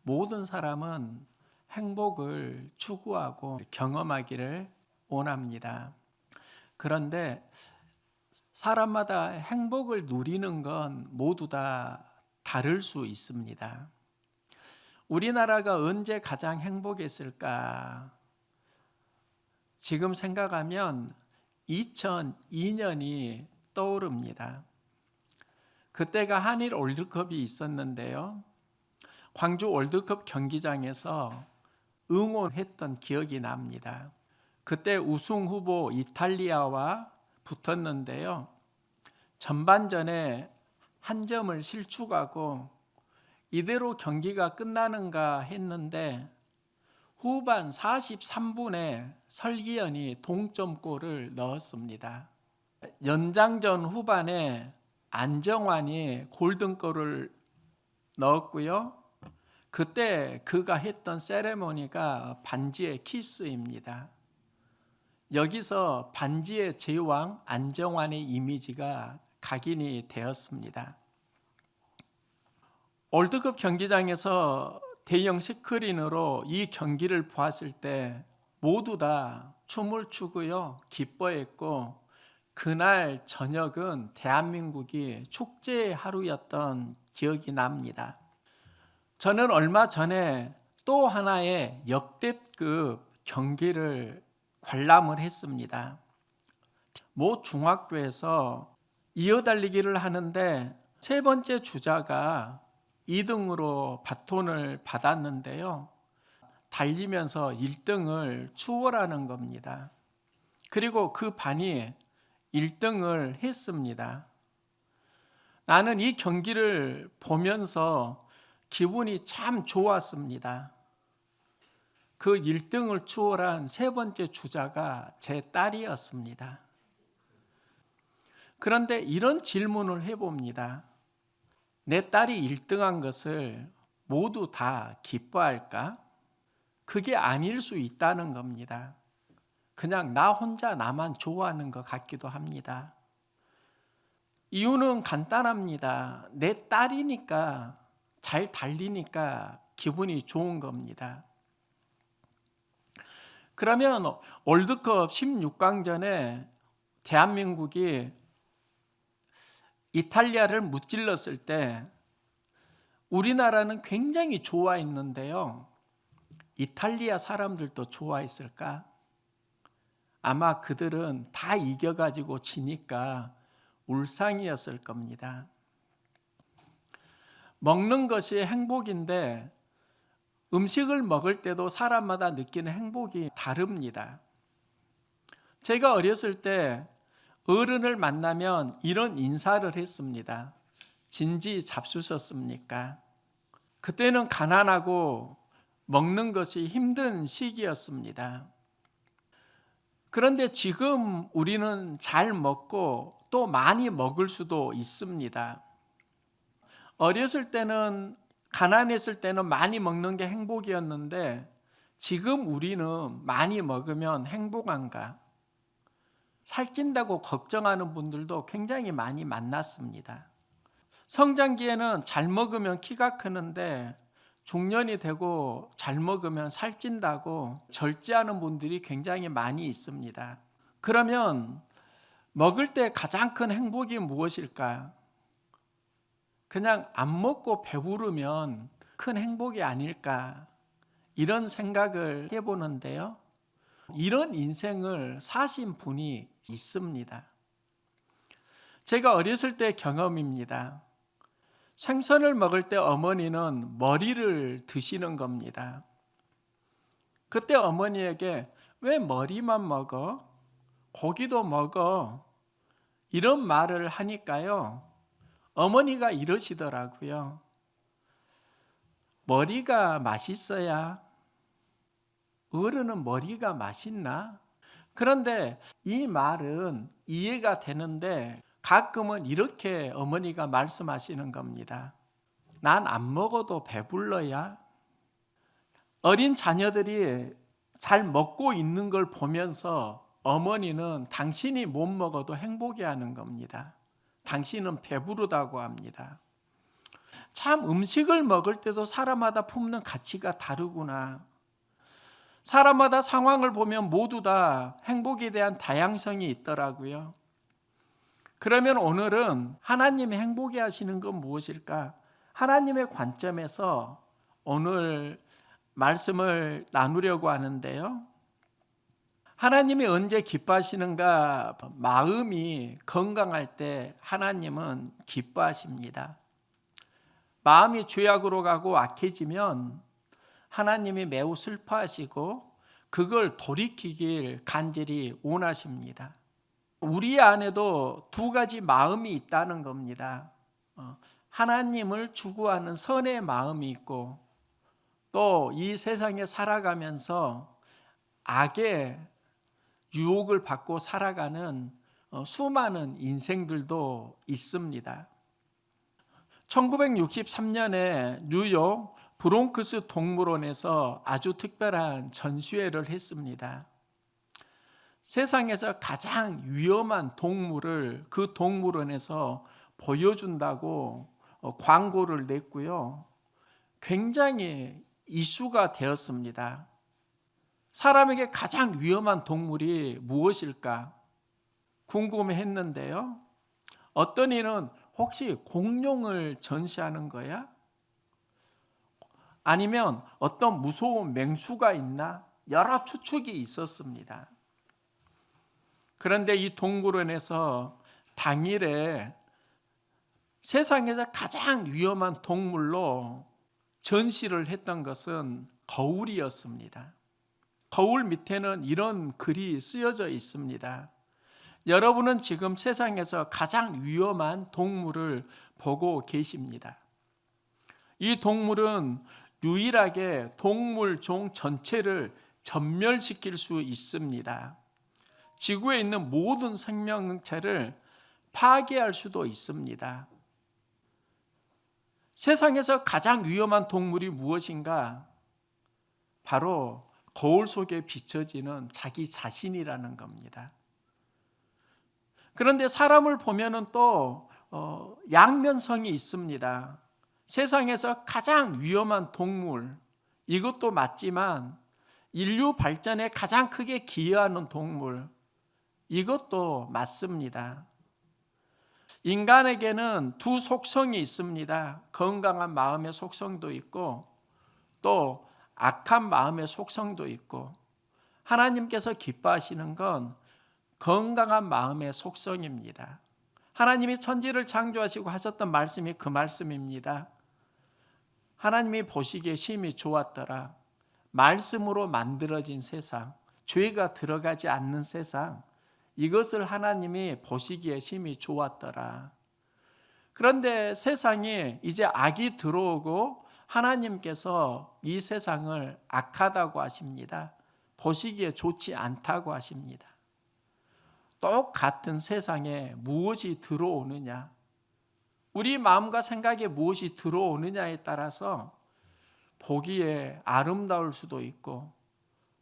모든 사람은 행복을 추구하고 경험하기를 원합니다. 그런데 사람마다 행복을 누리는 건 모두 다 다를 수 있습니다. 우리나라가 언제 가장 행복했을까? 지금 생각하면 2002년이 떠오릅니다. 그때가 한일 월드컵이 있었는데요. 광주 월드컵 경기장에서 응원했던 기억이 납니다. 그때 우승 후보 이탈리아와 붙었는데요. 전반전에 한 점을 실축하고 이대로 경기가 끝나는가 했는데 후반 43분에 설기현이 동점골을 넣었습니다. 연장전 후반에 안정환이 골든골을 넣었고요. 그때 그가 했던 세레모니가 반지의 키스입니다. 여기서 반지의 제왕 안정환의 이미지가 각인이 되었습니다. 월드컵 경기장에서 대형 스크린으로 이 경기를 보았을 때 모두 다 춤을 추고요, 기뻐했고 그날 저녁은 대한민국이 축제의 하루였던 기억이 납니다. 저는 얼마 전에 또 하나의 역대급 경기를 관람을 했습니다. 모 중학교에서 이어달리기를 하는데 세 번째 주자가 2등으로 바톤을 받았는데요. 달리면서 1등을 추월하는 겁니다. 그리고 그 반이 1등을 했습니다. 나는 이 경기를 보면서 기분이 참 좋았습니다. 그 1등을 추월한 세 번째 주자가 제 딸이었습니다. 그런데 이런 질문을 해봅니다. 내 딸이 1등한 것을 모두 다 기뻐할까? 그게 아닐 수 있다는 겁니다. 그냥 나 혼자 나만 좋아하는 것 같기도 합니다. 이유는 간단합니다. 내 딸이니까, 잘 달리니까 기분이 좋은 겁니다. 그러면 월드컵 16강전에 대한민국이 이탈리아를 무찔렀을 때 우리나라는 굉장히 좋아했는데요. 이탈리아 사람들도 좋아했을까? 아마 그들은 다 이겨가지고 지니까 울상이었을 겁니다. 먹는 것이 행복인데 음식을 먹을 때도 사람마다 느끼는 행복이 다릅니다. 제가 어렸을 때 어른을 만나면 이런 인사를 했습니다. 진지 잡수셨습니까? 그때는 가난하고 먹는 것이 힘든 시기였습니다. 그런데 지금 우리는 잘 먹고 또 많이 먹을 수도 있습니다. 어렸을 때는 가난했을 때는 많이 먹는 게 행복이었는데 지금 우리는 많이 먹으면 행복한가? 살찐다고 걱정하는 분들도 굉장히 많이 만났습니다. 성장기에는 잘 먹으면 키가 크는데 중년이 되고 잘 먹으면 살찐다고 절제하는 분들이 굉장히 많이 있습니다. 그러면 먹을 때 가장 큰 행복이 무엇일까? 그냥 안 먹고 배부르면 큰 행복이 아닐까? 이런 생각을 해보는데요. 이런 인생을 사신 분이 있습니다. 제가 어렸을 때 경험입니다. 생선을 먹을 때 어머니는 머리를 드시는 겁니다. 그때 어머니에게 왜 머리만 먹어? 고기도 먹어. 이런 말을 하니까요. 어머니가 이러시더라고요. 머리가 맛있어야 어른은 머리가 맛있나? 그런데 이 말은 이해가 되는데 가끔은 이렇게 어머니가 말씀하시는 겁니다. 난 안 먹어도 배불러야? 어린 자녀들이 잘 먹고 있는 걸 보면서 어머니는 당신이 못 먹어도 행복해 하는 겁니다. 당신은 배부르다고 합니다. 참 음식을 먹을 때도 사람마다 품는 가치가 다르구나. 사람마다 상황을 보면 모두 다 행복에 대한 다양성이 있더라고요. 그러면 오늘은 하나님이 행복해 하시는 건 무엇일까? 하나님의 관점에서 오늘 말씀을 나누려고 하는데요. 하나님이 언제 기뻐하시는가? 마음이 건강할 때 하나님은 기뻐하십니다. 마음이 죄악으로 가고 악해지면 하나님이 매우 슬퍼하시고 그걸 돌이키길 간절히 원하십니다. 우리 안에도 두 가지 마음이 있다는 겁니다. 하나님을 추구하는 선의 마음이 있고 또 이 세상에 살아가면서 악의 유혹을 받고 살아가는 수많은 인생들도 있습니다. 1963년에 뉴욕 브롱크스 동물원에서 아주 특별한 전시회를 했습니다. 세상에서 가장 위험한 동물을 그 동물원에서 보여준다고 광고를 냈고요. 굉장히 이슈가 되었습니다. 사람에게 가장 위험한 동물이 무엇일까 궁금했는데요. 어떤 이는 혹시 공룡을 전시하는 거야? 아니면 어떤 무서운 맹수가 있나? 여러 추측이 있었습니다. 그런데 이 동물원에서 당일에 세상에서 가장 위험한 동물로 전시를 했던 것은 거울이었습니다. 거울 밑에는 이런 글이 쓰여져 있습니다. 여러분은 지금 세상에서 가장 위험한 동물을 보고 계십니다. 이 동물은 유일하게 동물종 전체를 전멸시킬 수 있습니다. 지구에 있는 모든 생명체를 파괴할 수도 있습니다. 세상에서 가장 위험한 동물이 무엇인가? 바로 거울 속에 비춰지는 자기 자신이라는 겁니다. 그런데 사람을 보면은 또 양면성이 있습니다. 세상에서 가장 위험한 동물, 이것도 맞지만 인류 발전에 가장 크게 기여하는 동물, 이것도 맞습니다. 인간에게는 두 속성이 있습니다. 건강한 마음의 속성도 있고 또 악한 마음의 속성도 있고, 하나님께서 기뻐하시는 건 건강한 마음의 속성입니다. 하나님이 천지를 창조하시고 하셨던 말씀이 그 말씀입니다. 하나님이 보시기에 심히 좋았더라. 말씀으로 만들어진 세상, 죄가 들어가지 않는 세상, 이것을 하나님이 보시기에 심히 좋았더라. 그런데 세상에 이제 악이 들어오고 하나님께서 이 세상을 악하다고 하십니다. 보시기에 좋지 않다고 하십니다. 똑같은 세상에 무엇이 들어오느냐, 우리 마음과 생각에 무엇이 들어오느냐에 따라서 보기에 아름다울 수도 있고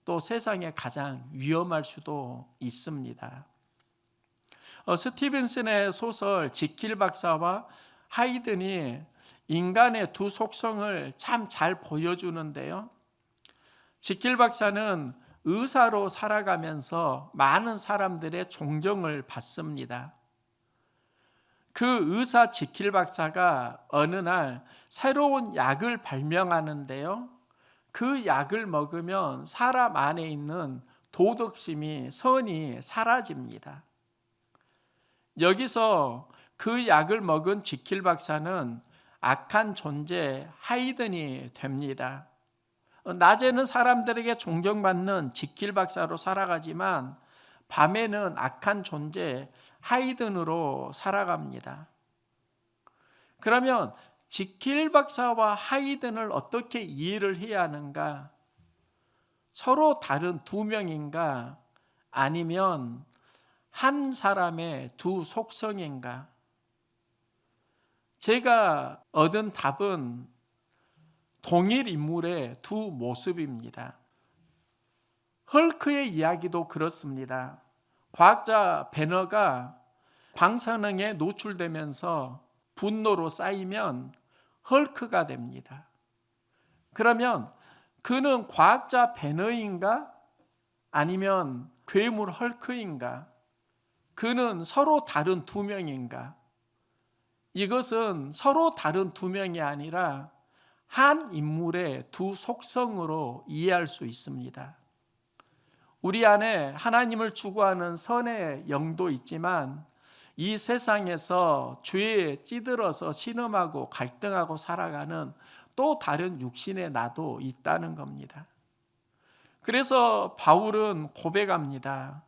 또 세상에 가장 위험할 수도 있습니다. 스티븐슨의 소설 지킬 박사와 하이든이 인간의 두 속성을 참 잘 보여주는데요. 지킬 박사는 의사로 살아가면서 많은 사람들의 존경을 받습니다. 그 의사 지킬 박사가 어느 날 새로운 약을 발명하는데요. 그 약을 먹으면 사람 안에 있는 도덕심이, 선이 사라집니다. 여기서 그 약을 먹은 지킬 박사는 악한 존재 하이든이 됩니다. 낮에는 사람들에게 존경받는 지킬 박사로 살아가지만 밤에는 악한 존재 하이든으로 살아갑니다. 그러면 지킬 박사와 하이든을 어떻게 이해를 해야 하는가? 서로 다른 두 명인가? 아니면 한 사람의 두 속성인가? 제가 얻은 답은 동일 인물의 두 모습입니다. 헐크의 이야기도 그렇습니다. 과학자 배너가 방사능에 노출되면서 분노로 쌓이면 헐크가 됩니다. 그러면 그는 과학자 배너인가? 아니면 괴물 헐크인가? 그는 서로 다른 두 명인가? 이것은 서로 다른 두 명이 아니라 한 인물의 두 속성으로 이해할 수 있습니다. 우리 안에 하나님을 추구하는 선의 영도 있지만 이 세상에서 죄에 찌들어서 신음하고 갈등하고 살아가는 또 다른 육신의 나도 있다는 겁니다. 그래서 바울은 고백합니다.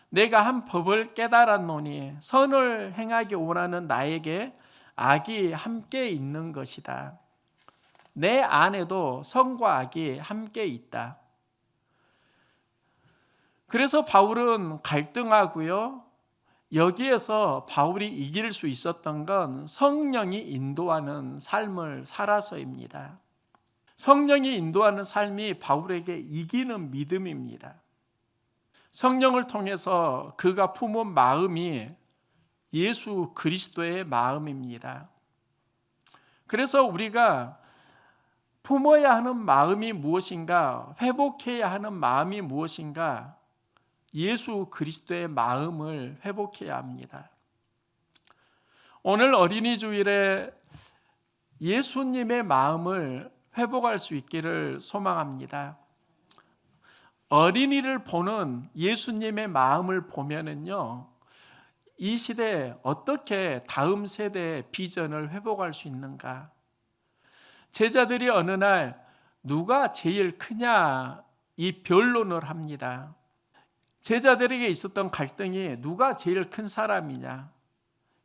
내가 한 법을 깨달았노니 선을 행하기 원하는 나에게 악이 함께 있는 것이다. 내 안에도 선과 악이 함께 있다. 그래서 바울은 갈등하고요. 여기에서 바울이 이길 수 있었던 건 성령이 인도하는 삶을 살아서입니다. 성령이 인도하는 삶이 바울에게 이기는 믿음입니다. 성령을 통해서 그가 품은 마음이 예수 그리스도의 마음입니다. 그래서 우리가 품어야 하는 마음이 무엇인가, 회복해야 하는 마음이 무엇인가, 예수 그리스도의 마음을 회복해야 합니다. 오늘 어린이 주일에 예수님의 마음을 회복할 수 있기를 소망합니다. 어린이를 보는 예수님의 마음을 보면은요, 이 시대에 어떻게 다음 세대의 비전을 회복할 수 있는가? 제자들이 어느 날 누가 제일 크냐 이 변론을 합니다. 제자들에게 있었던 갈등이 누가 제일 큰 사람이냐.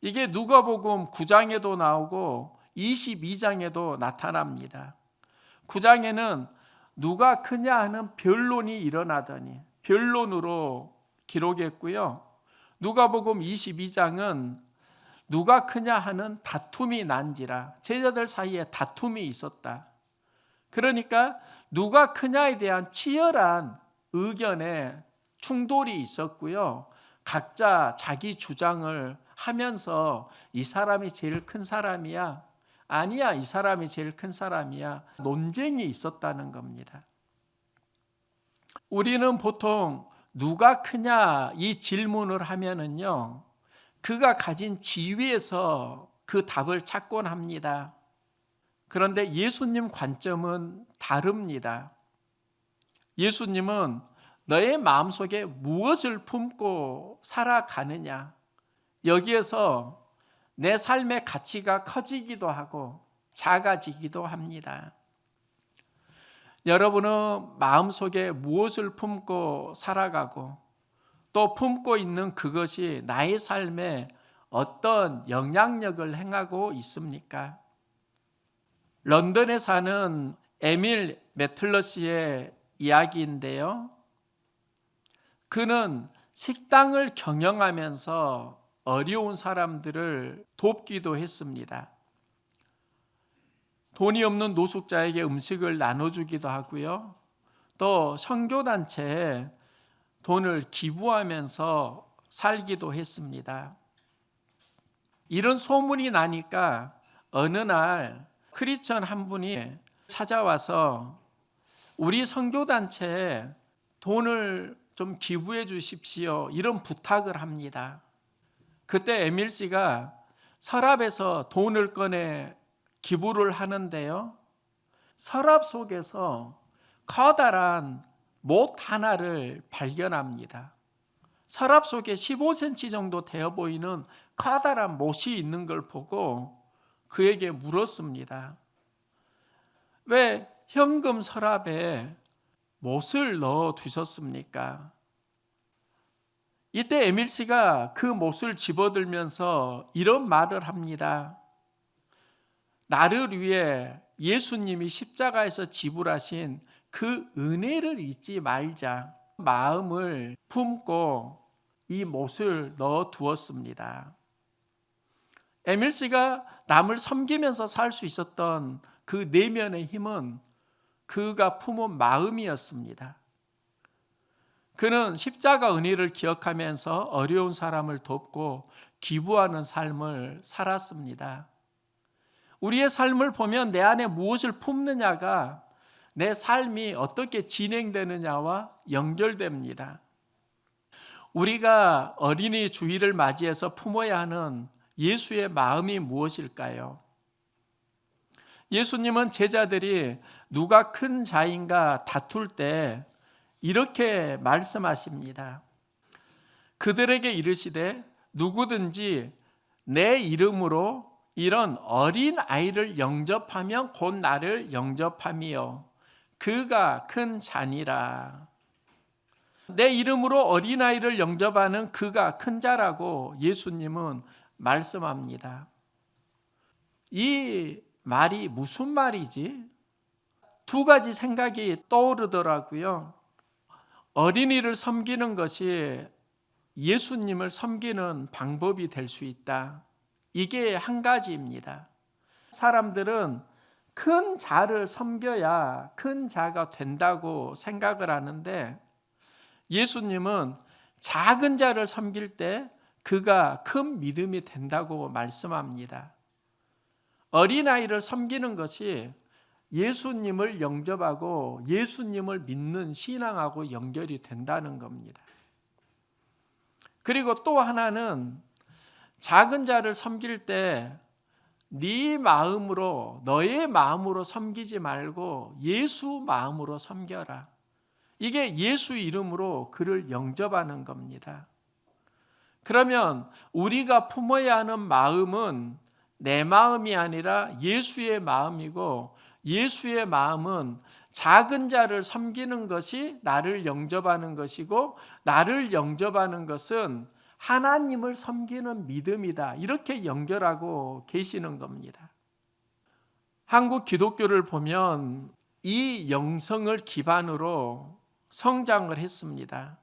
이게 누가복음 9장에도 나오고 22장에도 나타납니다. 9장에는 누가 크냐 하는 변론이 일어나더니 변론으로 기록했고요. 누가복음 22장은 누가 크냐 하는 다툼이 난지라, 제자들 사이에 다툼이 있었다. 그러니까 누가 크냐에 대한 치열한 의견에 충돌이 있었고요. 각자 자기 주장을 하면서 이 사람이 제일 큰 사람이야, 아니야 이 사람이 제일 큰 사람이야, 논쟁이 있었다는 겁니다. 우리는 보통 누가 크냐 이 질문을 하면은요, 그가 가진 지위에서 그 답을 찾곤 합니다. 그런데 예수님 관점은 다릅니다. 예수님은 너의 마음속에 무엇을 품고 살아가느냐, 여기에서 내 삶의 가치가 커지기도 하고 작아지기도 합니다. 여러분은 마음속에 무엇을 품고 살아가고 또 품고 있는 그것이 나의 삶에 어떤 영향력을 행하고 있습니까? 런던에 사는 에밀 매틀러시의 이야기인데요. 그는 식당을 경영하면서 어려운 사람들을 돕기도 했습니다. 돈이 없는 노숙자에게 음식을 나눠주기도 하고요. 또 선교단체에 돈을 기부하면서 살기도 했습니다. 이런 소문이 나니까 어느 날 크리스천 한 분이 찾아와서 우리 선교단체에 돈을 좀 기부해 주십시오, 이런 부탁을 합니다. 그때 에밀 씨가 서랍에서 돈을 꺼내 기부를 하는데요, 서랍 속에서 커다란 못 하나를 발견합니다. 서랍 속에 15cm 정도 되어 보이는 커다란 못이 있는 걸 보고 그에게 물었습니다. 왜 현금 서랍에 못을 넣어 두셨습니까? 이때 에밀 씨가 그 못을 집어들면서 이런 말을 합니다. 나를 위해 예수님이 십자가에서 지불하신 그 은혜를 잊지 말자. 마음을 품고 이 못을 넣어 두었습니다. 에밀 씨가 남을 섬기면서 살 수 있었던 그 내면의 힘은 그가 품은 마음이었습니다. 그는 십자가 은혜를 기억하면서 어려운 사람을 돕고 기부하는 삶을 살았습니다. 우리의 삶을 보면 내 안에 무엇을 품느냐가 내 삶이 어떻게 진행되느냐와 연결됩니다. 우리가 어린이 주일을 맞이해서 품어야 하는 예수의 마음이 무엇일까요? 예수님은 제자들이 누가 큰 자인가 다툴 때 이렇게 말씀하십니다. 그들에게 이르시되 누구든지 내 이름으로 이런 어린 아이를 영접하면 곧 나를 영접함이요 그가 큰 자니라. 내 이름으로 어린아이를 영접하는 그가 큰 자라고 예수님은 말씀합니다. 이 말이 무슨 말이지? 두 가지 생각이 떠오르더라고요. 어린이를 섬기는 것이 예수님을 섬기는 방법이 될 수 있다. 이게 한 가지입니다. 사람들은 큰 자를 섬겨야 큰 자가 된다고 생각을 하는데 예수님은 작은 자를 섬길 때 그가 큰 믿음이 된다고 말씀합니다. 어린아이를 섬기는 것이 예수님을 영접하고 예수님을 믿는 신앙하고 연결이 된다는 겁니다. 그리고 또 하나는 작은 자를 섬길 때 네 마음으로 너의 마음으로 섬기지 말고 예수 마음으로 섬겨라. 이게 예수 이름으로 그를 영접하는 겁니다. 그러면 우리가 품어야 하는 마음은 내 마음이 아니라 예수의 마음이고 예수의 마음은 작은 자를 섬기는 것이 나를 영접하는 것이고 나를 영접하는 것은 하나님을 섬기는 믿음이다. 이렇게 연결하고 계시는 겁니다. 한국 기독교를 보면 이 영성을 기반으로 성장을 했습니다.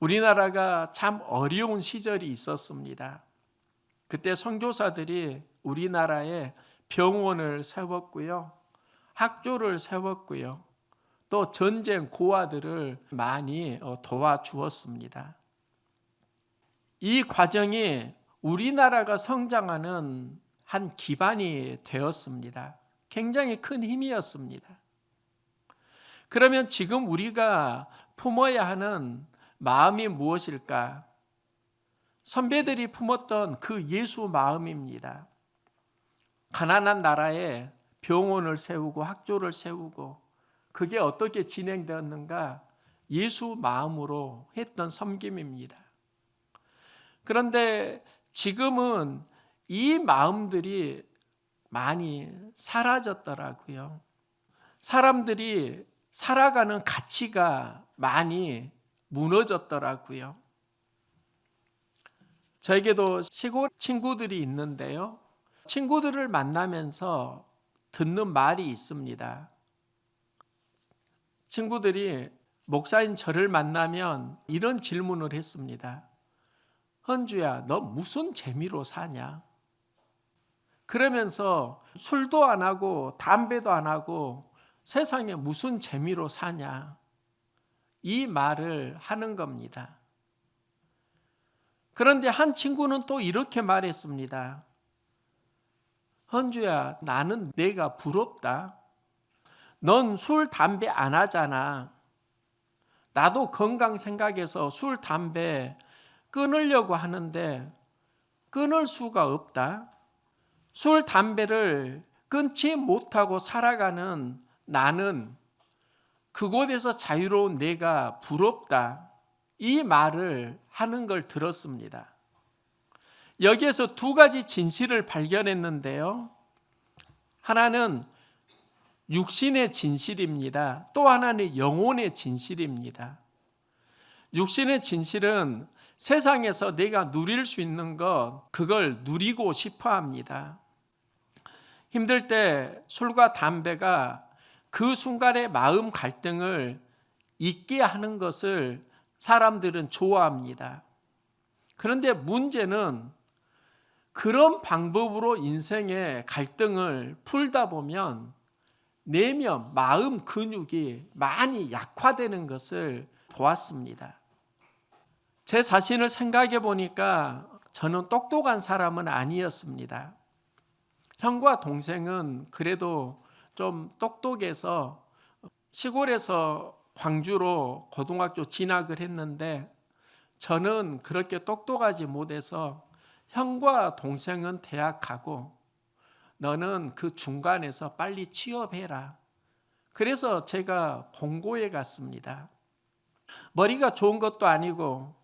우리나라가 참 어려운 시절이 있었습니다. 그때 선교사들이 우리나라에 병원을 세웠고요. 학교를 세웠고요. 또 전쟁 고아들을 많이 도와주었습니다. 이 과정이 우리나라가 성장하는 한 기반이 되었습니다. 굉장히 큰 힘이었습니다. 그러면 지금 우리가 품어야 하는 마음이 무엇일까? 선배들이 품었던 그 예수 마음입니다. 가난한 나라에 병원을 세우고 학교를 세우고 그게 어떻게 진행되었는가? 예수 마음으로 했던 섬김입니다. 그런데 지금은 이 마음들이 많이 사라졌더라고요. 사람들이 살아가는 가치가 많이 무너졌더라고요. 저에게도 시골 친구들이 있는데요. 친구들을 만나면서 듣는 말이 있습니다. 친구들이 목사인 저를 만나면 이런 질문을 했습니다. 헌주야, 너 무슨 재미로 사냐? 그러면서 술도 안 하고 담배도 안 하고 세상에 무슨 재미로 사냐? 이 말을 하는 겁니다. 그런데 한 친구는 또 이렇게 말했습니다. 헌주야, 나는 내가 부럽다. 넌 술, 담배 안 하잖아. 나도 건강 생각해서 술, 담배 끊으려고 하는데 끊을 수가 없다. 술, 담배를 끊지 못하고 살아가는 나는 그곳에서 자유로운 내가 부럽다. 이 말을 하는 걸 들었습니다. 여기에서 두 가지 진실을 발견했는데요. 하나는 육신의 진실입니다. 또 하나는 영혼의 진실입니다. 육신의 진실은 세상에서 내가 누릴 수 있는 것, 그걸 누리고 싶어 합니다. 힘들 때 술과 담배가 그 순간의 마음 갈등을 잊게 하는 것을 사람들은 좋아합니다. 그런데 문제는 그런 방법으로 인생의 갈등을 풀다 보면 내면, 마음 근육이 많이 약화되는 것을 보았습니다. 제 자신을 생각해 보니까 저는 똑똑한 사람은 아니었습니다. 형과 동생은 그래도 좀 똑똑해서 시골에서 광주로 고등학교 진학을 했는데 저는 그렇게 똑똑하지 못해서 형과 동생은 대학 가고 너는 그 중간에서 빨리 취업해라. 그래서 제가 공고에 갔습니다. 머리가 좋은 것도 아니고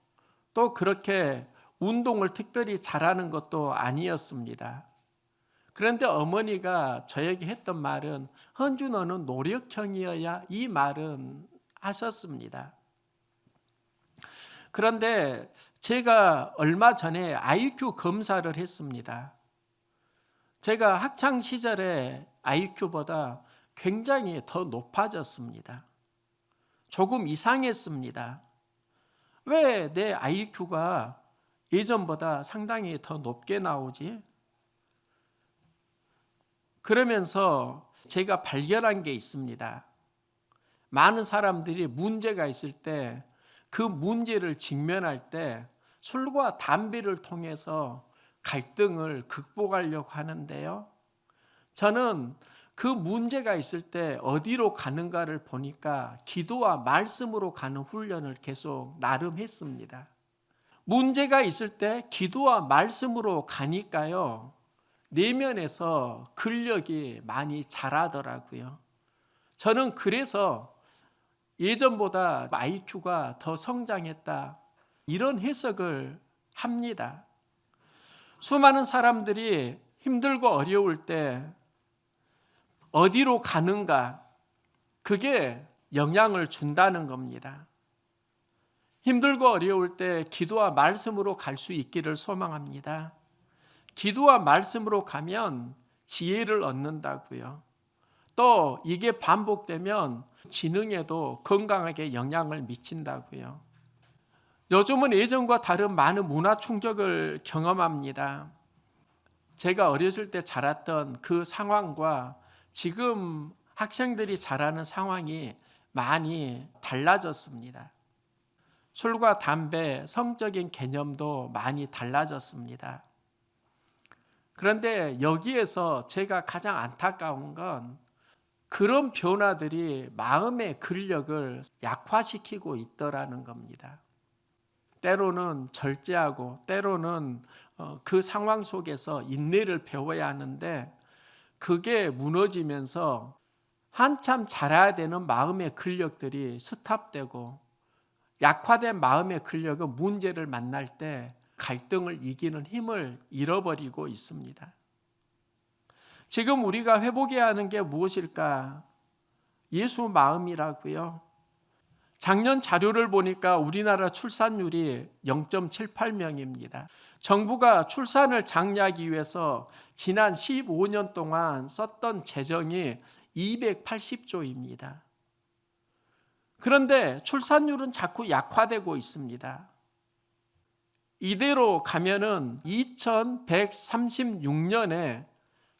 또 그렇게 운동을 특별히 잘하는 것도 아니었습니다. 그런데 어머니가 저에게 했던 말은 헌주 너는 노력형이어야 이 말은 하셨습니다. 그런데 제가 얼마 전에 IQ 검사를 했습니다. 제가 학창 시절에 IQ보다 굉장히 더 높아졌습니다. 조금 이상했습니다. 왜 내 IQ가 예전보다 상당히 더 높게 나오지? 그러면서 제가 발견한 게 있습니다. 많은 사람들이 문제가 있을 때 그 문제를 직면할 때 술과 담배를 통해서 갈등을 극복하려고 하는데요. 저는 그 문제가 있을 때 어디로 가는가를 보니까 기도와 말씀으로 가는 훈련을 계속 나름 했습니다. 문제가 있을 때 기도와 말씀으로 가니까요. 내면에서 근력이 많이 자라더라고요. 저는 그래서 예전보다 IQ가 더 성장했다. 이런 해석을 합니다. 수많은 사람들이 힘들고 어려울 때 어디로 가는가, 그게 영향을 준다는 겁니다. 힘들고 어려울 때 기도와 말씀으로 갈 수 있기를 소망합니다. 기도와 말씀으로 가면 지혜를 얻는다고요. 또 이게 반복되면 지능에도 건강하게 영향을 미친다고요. 요즘은 예전과 다른 많은 문화 충격을 경험합니다. 제가 어렸을 때 자랐던 그 상황과 지금 학생들이 자라는 상황이 많이 달라졌습니다. 술과 담배, 성적인 개념도 많이 달라졌습니다. 그런데 여기에서 제가 가장 안타까운 건 그런 변화들이 마음의 근력을 약화시키고 있더라는 겁니다. 때로는 절제하고 때로는 그 상황 속에서 인내를 배워야 하는데 그게 무너지면서 한참 자라야 되는 마음의 근력들이 스탑되고 약화된 마음의 근력은 문제를 만날 때 갈등을 이기는 힘을 잃어버리고 있습니다. 지금 우리가 회복해야 하는 게 무엇일까? 예수 마음이라고요. 작년 자료를 보니까 우리나라 출산율이 0.78명입니다. 정부가 출산을 장려하기 위해서 지난 15년 동안 썼던 재정이 280조입니다. 그런데 출산율은 자꾸 약화되고 있습니다. 이대로 가면은 2136년에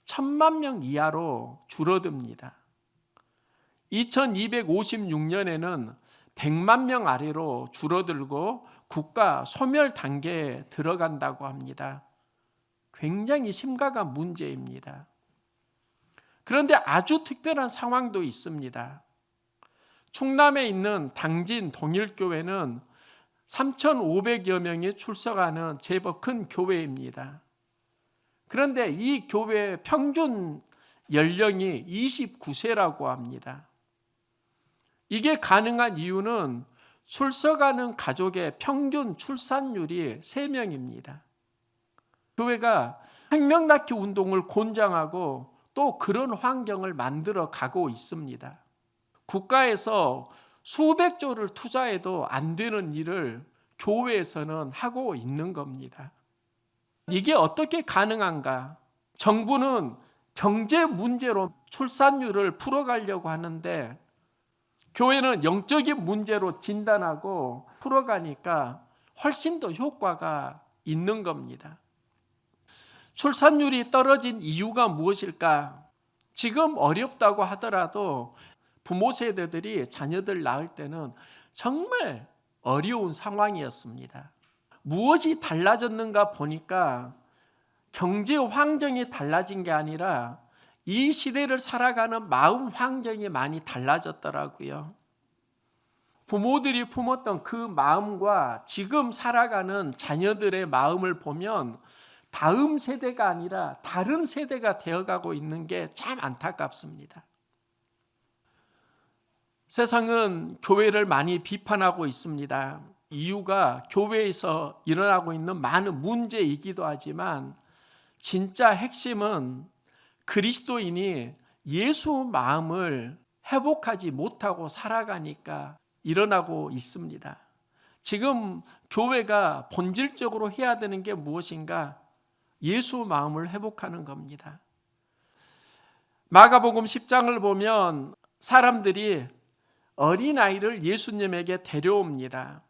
1000만 명 이하로 줄어듭니다. 2256년에는 100만 명 아래로 줄어들고 국가 소멸 단계에 들어간다고 합니다. 굉장히 심각한 문제입니다. 그런데 아주 특별한 상황도 있습니다. 충남에 있는 당진 동일교회는 3,500여 명이 출석하는 제법 큰 교회입니다. 그런데 이 교회의 평균 연령이 29세라고 합니다. 이게 가능한 이유는 출석하는 가족의 평균 출산율이 3명입니다. 교회가 생명 낳기 운동을 권장하고 또 그런 환경을 만들어 가고 있습니다. 국가에서 수백조를 투자해도 안 되는 일을 교회에서는 하고 있는 겁니다. 이게 어떻게 가능한가? 정부는 경제 문제로 출산율을 풀어가려고 하는데 교회는 영적인 문제로 진단하고 풀어가니까 훨씬 더 효과가 있는 겁니다. 출산율이 떨어진 이유가 무엇일까? 지금 어렵다고 하더라도 부모 세대들이 자녀들 낳을 때는 정말 어려운 상황이었습니다. 무엇이 달라졌는가 보니까 경제 환경이 달라진 게 아니라 이 시대를 살아가는 마음 환경이 많이 달라졌더라고요. 부모들이 품었던 그 마음과 지금 살아가는 자녀들의 마음을 보면 다음 세대가 아니라 다른 세대가 되어가고 있는 게 참 안타깝습니다. 세상은 교회를 많이 비판하고 있습니다. 이유가 교회에서 일어나고 있는 많은 문제이기도 하지만 진짜 핵심은 그리스도인이 예수 마음을 회복하지 못하고 살아가니까 일어나고 있습니다. 지금 교회가 본질적으로 해야 되는 게 무엇인가? 예수 마음을 회복하는 겁니다. 마가복음 10장을 보면 사람들이 어린아이를 예수님에게 데려옵니다.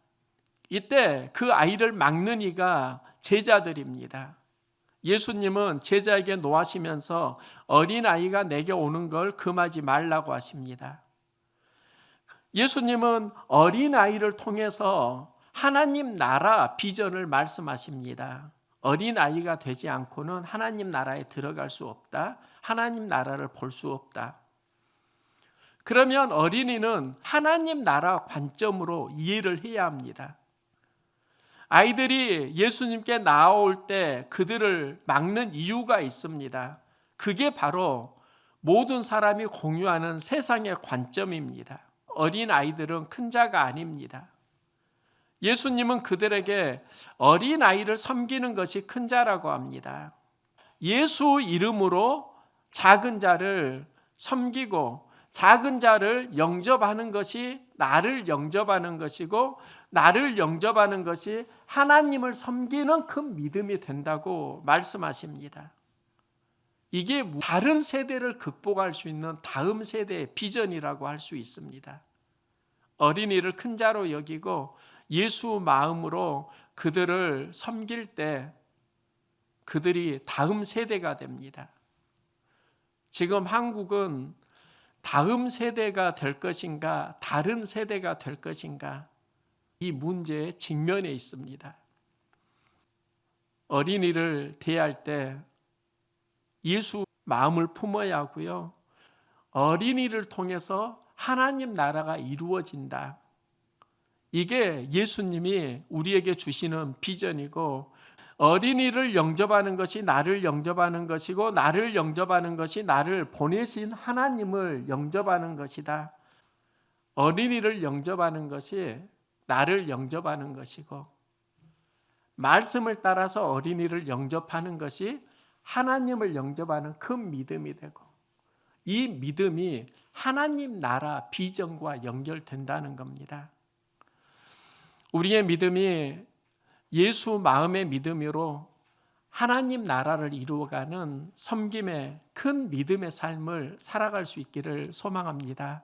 이때 그 아이를 막는 이가 제자들입니다. 예수님은 제자에게 노하시면서 어린아이가 내게 오는 걸 금하지 말라고 하십니다. 예수님은 어린아이를 통해서 하나님 나라 비전을 말씀하십니다. 어린아이가 되지 않고는 하나님 나라에 들어갈 수 없다. 하나님 나라를 볼 수 없다. 그러면 어린이는 하나님 나라 관점으로 이해를 해야 합니다. 아이들이 예수님께 나아올 때 그들을 막는 이유가 있습니다. 그게 바로 모든 사람이 공유하는 세상의 관점입니다. 어린 아이들은 큰 자가 아닙니다. 예수님은 그들에게 어린 아이를 섬기는 것이 큰 자라고 합니다. 예수 이름으로 작은 자를 섬기고 작은 자를 영접하는 것이 나를 영접하는 것이고 나를 영접하는 것이 하나님을 섬기는 큰 믿음이 된다고 말씀하십니다. 이게 다른 세대를 극복할 수 있는 다음 세대의 비전이라고 할 수 있습니다. 어린이를 큰 자로 여기고 예수 마음으로 그들을 섬길 때 그들이 다음 세대가 됩니다. 지금 한국은 다음 세대가 될 것인가 다른 세대가 될 것인가 이 문제에 직면해 있습니다. 어린이를 대할 때 예수 마음을 품어야 하고요. 어린이를 통해서 하나님 나라가 이루어진다. 이게 예수님이 우리에게 주시는 비전이고 어린이를 영접하는 것이 나를 영접하는 것이고 나를 영접하는 것이 나를 보내신 하나님을 영접하는 것이다. 어린이를 영접하는 것이 나를 영접하는 것이고 말씀을 따라서 어린이를 영접하는 것이 하나님을 영접하는 큰 믿음이 되고 이 믿음이 하나님 나라 비전과 연결된다는 겁니다. 우리의 믿음이 예수 마음의 믿음으로 하나님 나라를 이루어가는 섬김의 큰 믿음의 삶을 살아갈 수 있기를 소망합니다.